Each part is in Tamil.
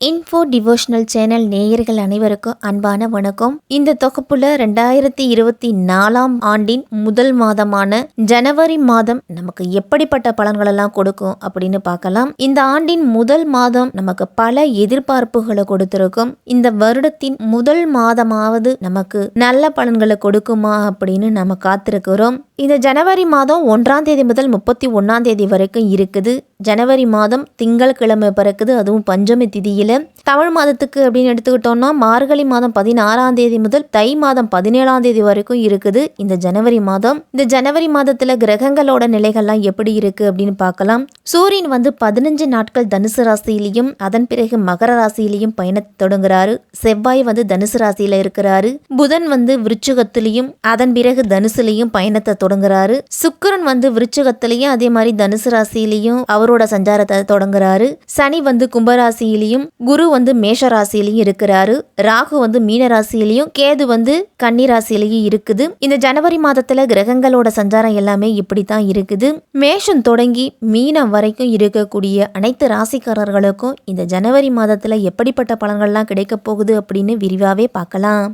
இன்ஃபோ டிவோஷனல் சேனல் நேயர்கள் அனைவருக்கும் அன்பான வணக்கம். இந்த தொகுப்புல 2024 ஆண்டின் முதல் மாதமான ஜனவரி மாதம் நமக்கு எப்படிப்பட்ட பலன்கள் எல்லாம் கொடுக்கும் அப்படின்னு பார்க்கலாம். இந்த ஆண்டின் முதல் மாதம் நமக்கு பல எதிர்பார்ப்புகளை கொடுத்திருக்கும். இந்த வருடத்தின் முதல் மாதமாவது நமக்கு நல்ல பலன்களை கொடுக்குமா அப்படின்னு நம்ம காத்திருக்கிறோம். இந்த ஜனவரி மாதம் 1ஆம் தேதி முதல் 31ஆம் தேதி வரைக்கும் இருக்குது. ஜனவரி மாதம் திங்கள் கிழமை பிறக்குது, அதுவும் பஞ்சமி திதியில. தமிழ் மாதத்துக்கு அப்படின்னு எடுத்துக்கிட்டோம்னா மார்கழி மாதம் 16ஆம் தேதி முதல் தை மாதம் 17ஆம் தேதி வரைக்கும் இருக்குது இந்த ஜனவரி மாதம். இந்த ஜனவரி மாதத்துல கிரகங்களோட நிலைகள்லாம் எப்படி இருக்கு அப்படின்னு பார்க்கலாம். சூரியன் 15 நாட்கள் தனுசு ராசியிலையும் அதன் பிறகு மகர ராசியிலையும் பயணத்தை தொடங்குறாரு. செவ்வாய் தனுசு ராசியில இருக்கிறாரு. புதன் விருச்சிகத்திலையும் அதன் பிறகு தனுசுலையும் பயணத்தை தொடங்குறாரு. சுக்கிரன் விருச்சிகத்திலையும் அதே மாதிரி தனுசு ராசியிலையும் அவரோட சஞ்சாரத்தை தொடங்குறாரு. சனி கும்பராசியிலையும் குரு மேஷ ராசியிலையும் இருக்கிறாரு. ராகு மீன ராசியிலையும் கேது கன்னி ராசியிலையும் இருக்குது. இந்த ஜனவரி மாதத்துல கிரகங்களோட சஞ்சாரம் எல்லாமே இப்படித்தான் இருக்குது. மேஷம் தொடங்கி மீனம் வரைக்கும் இருக்கக்கூடிய அனைத்து ராசிக்காரர்களுக்கும் இந்த ஜனவரி மாதத்துல எப்படிப்பட்ட பலன்கள்லாம் கிடைக்க போகுது அப்படின்னு விரிவாவே பார்க்கலாம்.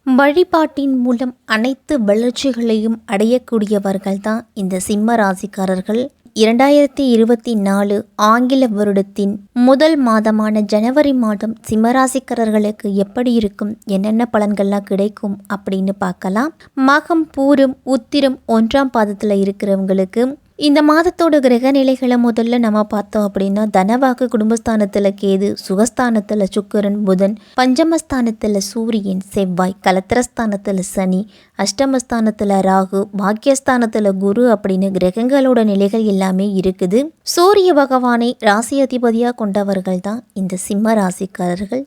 வழிபாட்டின் மூலம் அனைத்து வளர்ச்சிகளையும் அடையக்கூடியவர்கள் தான் இந்த சிம்ம ராசிக்காரர்கள். 2024 ஆங்கில வருடத்தின் முதல் மாதமான ஜனவரி மாதம் சிம்மராசிக்காரர்களுக்கு எப்படி இருக்கும், என்னென்ன பலன்கள்லாம் கிடைக்கும் அப்படின்னு பார்க்கலாம். மகம் பூரம் உத்திரம் 1ஆம் பாதத்தில் இருக்கிறவங்களுக்கு இந்த மாதத்தோட கிரக நிலைகளை முதல்ல நம்ம பார்த்தோம் அப்படின்னா தனவாக்கு குடும்பஸ்தானத்தில் கேது, சுகஸ்தானத்தில் சுக்கிரன் புதன், பஞ்சமஸ்தானத்தில் சூரியன் செவ்வாய், கலத்திரஸ்தானத்தில் சனி, அஷ்டமஸ்தானத்தில் ராகு, பாக்கியஸ்தானத்தில் குரு அப்படின்னு கிரகங்களோட நிலைகள் எல்லாமே இருக்குது. சூரிய பகவானை ராசி அதிபதியாக கொண்டவர்கள் தான் இந்த சிம்ம ராசிக்காரர்கள்.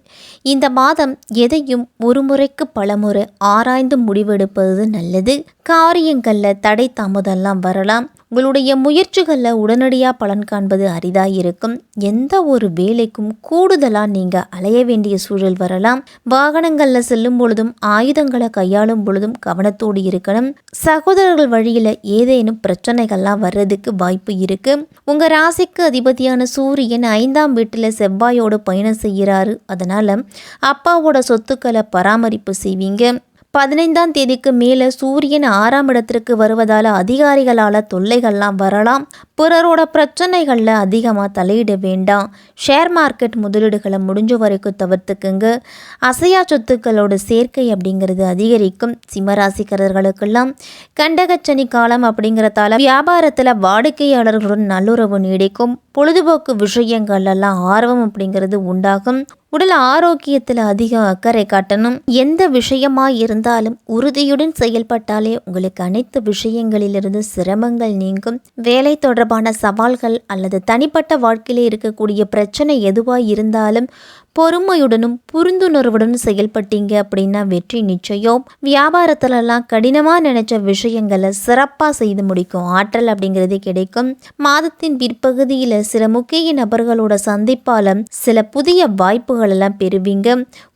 இந்த மாதம் எதையும் ஒரு முறைக்கு பலமுறை ஆராய்ந்து முடிவெடுப்பது நல்லது. காரியங்களில் தடை தாமதம்லாம் வரலாம். உங்களுடைய முயற்சிகளில் உடனடியாக பலன் காண்பது அரிதாக இருக்கும். எந்த ஒரு வேலைக்கும் கூடுதலாக நீங்கள் அலைய வேண்டிய சூழல் வரலாம். வாகனங்களில் செல்லும் பொழுதும் ஆயுதங்களை கையாளும் பொழுதும் கவனத்தோடு இருக்கணும். சகோதரர்கள் வழியில் ஏதேனும் பிரச்சனைகள்லாம் வர்றதுக்கு வாய்ப்பு இருக்கு. உங்கள் ராசிக்கு அதிபதியான சூரியன் 5ஆம் வீட்டில் செவ்வாயோடு பயணம் செய்கிறாரு. அதனால் அப்பாவோட சொத்துக்களை பராமரிப்பு செய்வீங்க. 15ஆம் தேதிக்கு மேலே சூரியன் 6ஆம் இடத்திற்கு வருவதால் அதிகாரிகளால் தொல்லைகள்லாம் வரலாம். பிறரோட பிரச்சனைகளில் அதிகமாக தலையிட வேண்டாம். ஷேர் மார்க்கெட் முதலீடுகளை முடிஞ்ச வரைக்கும் தவிர்த்துக்குங்க. அசையா சொத்துக்களோட சேர்க்கை அப்படிங்கிறது அதிகரிக்கும். சிம்மராசிக்காரர்களுக்கெல்லாம் கண்டகச்சனி காலம் அப்படிங்கிறதால வியாபாரத்தில் வாடிக்கையாளர்களுடன் நல்லுறவு நீடிக்கும். பொழுதுபோக்கு விஷயங்கள்லாம் ஆர்வம் அப்படிங்கிறது உண்டாகும். உடல் ஆரோக்கியத்தில் அதிகம் அக்கறை காட்டணும். எந்த விஷயமா இருந்தாலும் உறுதியுடன் செயல்பட்டாலே உங்களுக்கு அனைத்து விஷயங்களிலிருந்து சிரமங்கள் நீங்கும். வேலை தொடர்பான சவால்கள் அல்லது தனிப்பட்ட வாழ்க்கையிலே இருக்கக்கூடிய பிரச்சனை எதுவாக இருந்தாலும் பொறுமையுடனும் புரிந்துணர்வுடனும் செயல்பட்டீங்க அப்படின்னா வெற்றி நிச்சயம். வியாபாரத்திலலாம் கடினமாக நினைச்ச விஷயங்களை சிறப்பாக செய்து முடிக்கும் ஆற்றல் அப்படிங்கிறது கிடைக்கும். மாதத்தின் பிற்பகுதியில் சில முக்கிய நபர்களோட சந்திப்பால சில புதிய வாய்ப்புகள் எல்லாம் பெறுவீங்க.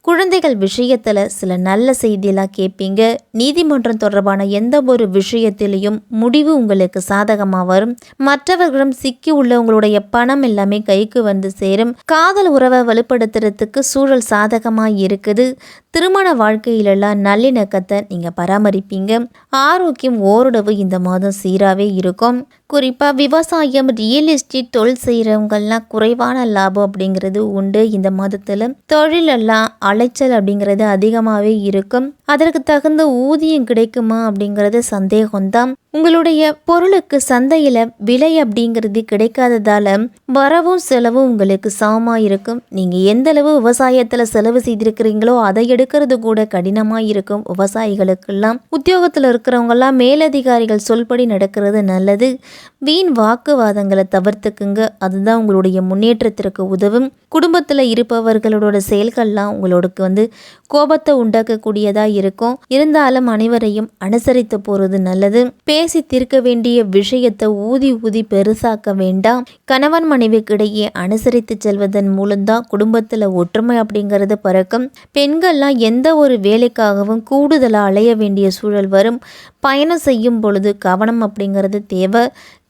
குழந்தைகள் விஷயத்தில் சில நல்ல செய்தியெல்லாம் கேட்பீங்க. நீதிமன்றம் தொடர்பான எந்த ஒரு விஷயத்திலையும் முடிவு உங்களுக்கு சாதகமாக வரும். மற்றவர்களிடம் சிக்கி உள்ள உங்களுடைய பணம் எல்லாமே கைக்கு சேரும். காதல் உறவை வலுப்படுத்துறதுக்கு சூழல் சாதகமாக இருக்குது. திருமண வாழ்க்கையிலெல்லாம் நல்லிணக்கத்தை நீங்கள் பராமரிப்பீங்க. ஆரோக்கியம் ஓரளவு இந்த மாதம் சீராகவே இருக்கும். குறிப்பாக விவசாயம், ரியல் எஸ்டேட் தொழில் செய்கிறவங்கெல்லாம் குறைவான லாபம் அப்படிங்கிறது உண்டு. இந்த மாதத்தில் தொழிலெல்லாம் அலைச்சல் அப்படிங்கிறது அதிகமாகவே இருக்கும். அதற்கு தகுந்த ஊதியம் கிடைக்குமா அப்படிங்கிறது சந்தேகம்தான். உங்களுடைய பொருளுக்கு சந்தையில் விலை அப்படிங்கிறது கிடைக்காததால வரவும் செலவும் உங்களுக்கு சமமாக இருக்கும். நீங்கள் எந்த அளவு விவசாயத்தில் செலவு செய்திருக்கிறீங்களோ அதை எடுக்கிறது கூட கடினமாக இருக்கும். விவசாயிகளுக்கெல்லாம் உத்தியோகத்தில் இருக்கிறவங்கெல்லாம் மேலதிகாரிகள் சொல்படி நடக்கிறது நல்லது. வீண் வாக்குவாதங்களை தவிர்த்துக்குங்க. அதுதான் உங்களுடைய முன்னேற்றத்திற்கு உதவும். குடும்பத்தில் இருப்பவர்களோட செயல்கள்லாம் உங்களுக்கு கோபத்தை உண்டாக்கக்கூடியதாக இருக்கும். இருந்தாலும் அனைவரையும் அனுசரித்து போகிறது நல்லது. பேசி தீர்க்க வேண்டிய விஷயத்தை ஊதி பெருசாக்க வேண்டாம். கணவன் மனைவிக்கிடையே அனுசரித்து செல்வதன் மூலம்தான் குடும்பத்தில் ஒற்றுமை அப்படிங்கிறது பிறக்கும். பெண்கள்லாம் எந்த ஒரு வேலைக்காகவும் கூடுதலாக அலைய வேண்டிய சூழல் வரும். பயணம் செய்யும் பொழுது கவனம் அப்படிங்கிறது தேவை.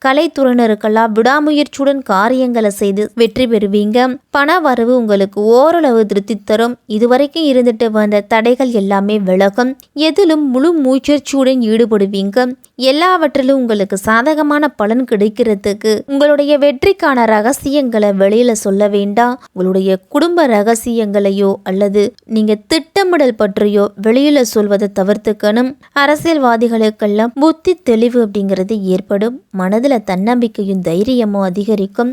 கலைத்துறையினருக்கெல்லாம் விடாமுயற்சியுடன் காரியங்களை செய்து வெற்றி பெறுவீங்க. பண வரவு உங்களுக்கு ஓரளவு திருப்தி தரும். இதுவரைக்கும் இருந்துட்டு வந்த தடைகள் எல்லாமே விலகும். எதிலும் முழு முயற்சியுடன் ஈடுபடுவீங்க. எல்லாவற்றிலும் உங்களுக்கு சாதகமான பலன் கிடைக்கிறதுக்கு உங்களுடைய வெற்றிக்கான ரகசியங்களை வெளியில சொல்ல வேண்டாம். உங்களுடைய குடும்ப ரகசியங்களையோ அல்லது நீங்க திட்டமிடல் பற்றியோ வெளியில சொல்வதை தவிர்த்துக்கணும். அரசியல்வாதிகளுக்கெல்லாம் புத்தி தெளிவு அப்படிங்கிறது ஏற்படும். மனதுல தன்னம்பிக்கையும் தைரியமும் அதிகரிக்கும்.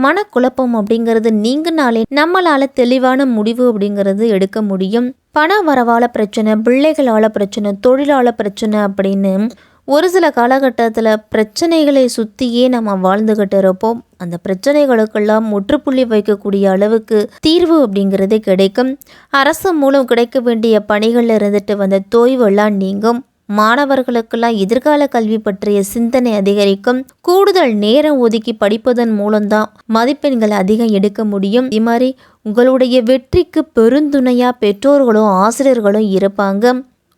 மனக்குழப்பம் அப்படிங்கிறது நீங்கனாலே நம்மளால தெளிவான முடிவு அப்படிங்கிறது எடுக்க முடியும். பண வரவால பிரச்சனை, பிள்ளைகளால பிரச்சனை, தொழிலால பிரச்சனை அப்படின்னு ஒரு சில காலகட்டத்தில் பிரச்சனைகளை சுற்றியே நம்ம வாழ்ந்துகிட்டு இருப்போம். அந்த பிரச்சனைகளுக்கெல்லாம் முற்றுப்புள்ளி வைக்கக்கூடிய அளவுக்கு தீர்வு அப்படிங்கிறது கிடைக்கும். அரசு மூலம் கிடைக்க வேண்டிய பணிகளில் இருந்துட்டு வந்த தொய்வெல்லாம் நீங்கும். மாணவர்களுக்கெல்லாம் எதிர்கால கல்வி பற்றிய சிந்தனை அதிகரிக்கும். கூடுதல் நேரம் ஒதுக்கி படிப்பதன் மூலம்தான் மதிப்பெண்கள் அதிகம் எடுக்க முடியும். இது மாதிரி உங்களுடைய வெற்றிக்கு பெருந்துணையா பெற்றோர்களும் ஆசிரியர்களும் இருப்பாங்க.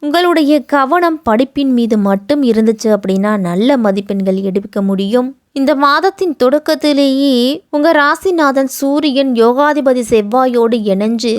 உங்களுடைய கவனம் படிப்பின் மீது மட்டும் இருந்துச்சு அப்படின்னா நல்ல மதிப்பெண்கள் எடுக்க முடியும். இந்த மாதத்தின் தொடக்கத்திலேயே உங்க ராசிநாதன் சூரியன் யோகாதிபதி செவ்வாயோடு இணைஞ்சு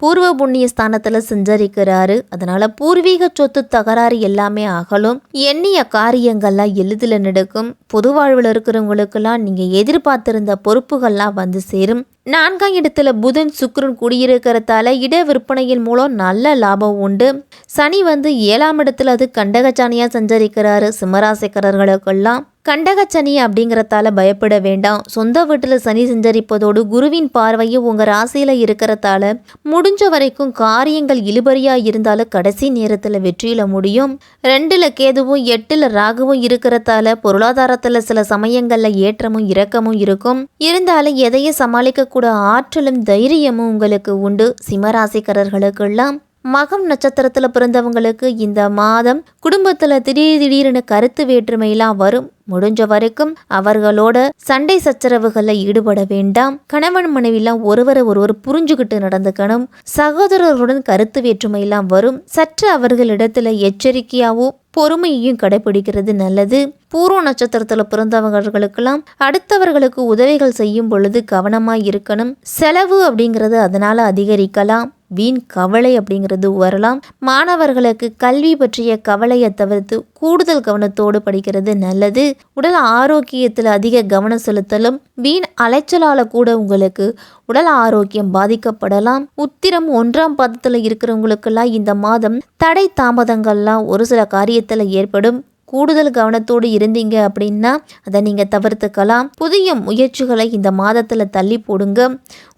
பூர்வ புண்ணிய ஸ்தானத்துல சஞ்சரிக்கிறாரு. அதனால பூர்வீக சொத்து தகராறு எல்லாமே அகலும். எண்ணிய காரியங்கள்லாம் எளிதில் நடக்கும். பொது வாழ்வில் இருக்கிறவங்களுக்கெல்லாம் நீங்க எதிர்பார்த்திருந்த பொறுப்புகள்லாம் வந்து சேரும். 4ஆம் இடத்துல புதன் சுக்கிரன் குடியிருக்கிறதால இட விற்பனையின் மூலம் நல்ல லாபம் உண்டு. சனி வந்து 7ஆம் இடத்துல அது கண்டகச்சானியா சஞ்சரிக்கிறாரு. சிம்மராசிக்காரர்களுக்கெல்லாம் கண்டகச்சனி அப்படிங்கிறதால பயப்பட வேண்டாம். சொந்த வீட்டில் சனி சஞ்சரிப்பதோடு குருவின் பார்வையும் உங்கள் ராசியில் இருக்கிறதால முடிஞ்ச வரைக்கும் காரியங்கள் இழுபறியாக இருந்தாலும் கடைசி நேரத்தில் வெற்றியில முடியும். 2ல் கேதுவும் 8ல் ராகுவும் இருக்கிறதால பொருளாதாரத்தில் சில சமயங்களில் ஏற்றமும் இறக்கமும் இருக்கும். இருந்தாலும் எதையும் சமாளிக்கக்கூட ஆற்றலும் தைரியமும் உங்களுக்கு உண்டு. சிம்மராசிக்காரர்களுக்கெல்லாம் மகம் நட்சத்திரத்தில் பிறந்தவங்களுக்கு இந்த மாதம் குடும்பத்தில் திடீர்னு கருத்து வேற்றுமையெல்லாம் வரும். முடிஞ்ச வரைக்கும் அவர்களோட சண்டை சச்சரவுகளில் ஈடுபட வேண்டாம். கணவன் மனைவிலாம் ஒருவர் புரிஞ்சுக்கிட்டு நடந்துக்கணும். சகோதரர்களுடன் கருத்து வேற்றுமையெல்லாம் வரும். சற்று அவர்களிடத்துல எச்சரிக்கையாகவும் பொறுமையையும் கடைபிடிக்கிறது நல்லது. பூர்வ நட்சத்திரத்தில் பிறந்தவர்களுக்கெல்லாம் அடுத்தவர்களுக்கு உதவிகள் செய்யும் பொழுது கவனமாக இருக்கணும். செலவு அப்படிங்கிறது அதனால அதிகரிக்கலாம். வீண் கவலை அப்படிங்கிறது வரலாம். மாணவர்களுக்கு கல்வி பற்றிய கவலையை தவிர்த்து கூடுதல் கவனத்தோடு படிக்கிறது நல்லது. உடல் ஆரோக்கியத்தில் அதிக கவனம் செலுத்தலும். வீண் அலைச்சலால கூட உங்களுக்கு உடல் ஆரோக்கியம் பாதிக்கப்படலாம். உத்திரம் 1ஆம் பாதத்தில் இருக்கிறவங்களுக்கெல்லாம் இந்த மாதம் தடை தாமதங்கள்லாம் ஒரு சில காரியத்தில் ஏற்படும். கூடுதல் கவனத்தோடு இருந்தீங்க அப்படின்னா அதை நீங்கள் தவிர்த்துக்கலாம். புதிய முயற்சிகளை இந்த மாதத்தில் தள்ளி போடுங்க.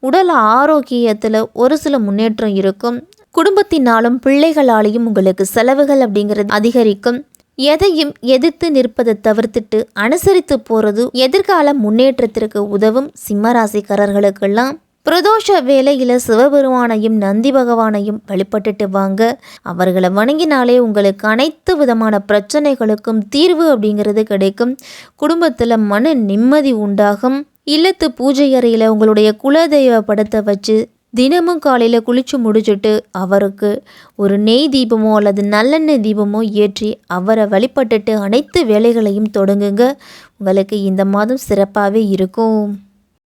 உடல் ஆரோக்கியத்தில் ஒரு சில முன்னேற்றம் இருக்கும். குடும்பத்தினாலும் பிள்ளைகளாலையும் உங்களுக்கு செலவுகள் அப்படிங்கிறது அதிகரிக்கும். எதையும் எதிர்த்து நிற்பதை தவிர்த்துட்டு அனுசரித்து போகிறது எதிர்கால முன்னேற்றத்திற்கு உதவும். சிம்மராசிக்காரர்களுக்கெல்லாம் பிரதோஷ வேளையில் சிவபெருமானையும் நந்தி பகவானையும் வழிபட்டுட்டு வாங்க. அவர்களை வணங்கினாலே உங்களுக்கு அனைத்து விதமான பிரச்சனைகளுக்கும் தீர்வு அப்படிங்கிறது கிடைக்கும். குடும்பத்தில் மன நிம்மதி உண்டாகும். இல்லத்து பூஜை அறையில் உங்களுடைய குலதெய்வ படத்தை வச்சு தினமும் காலையில் குளிச்சு முடிச்சுட்டு அவருக்கு ஒரு நெய் தீபமோ அல்லது நல்லெண்ணெய் தீபமோ ஏற்றி அவரை வழிபட்டுட்டு அனைத்து வேலைகளையும் தொடங்குங்க. உங்களுக்கு இந்த மாதம் சிறப்பாகவே இருக்கும்.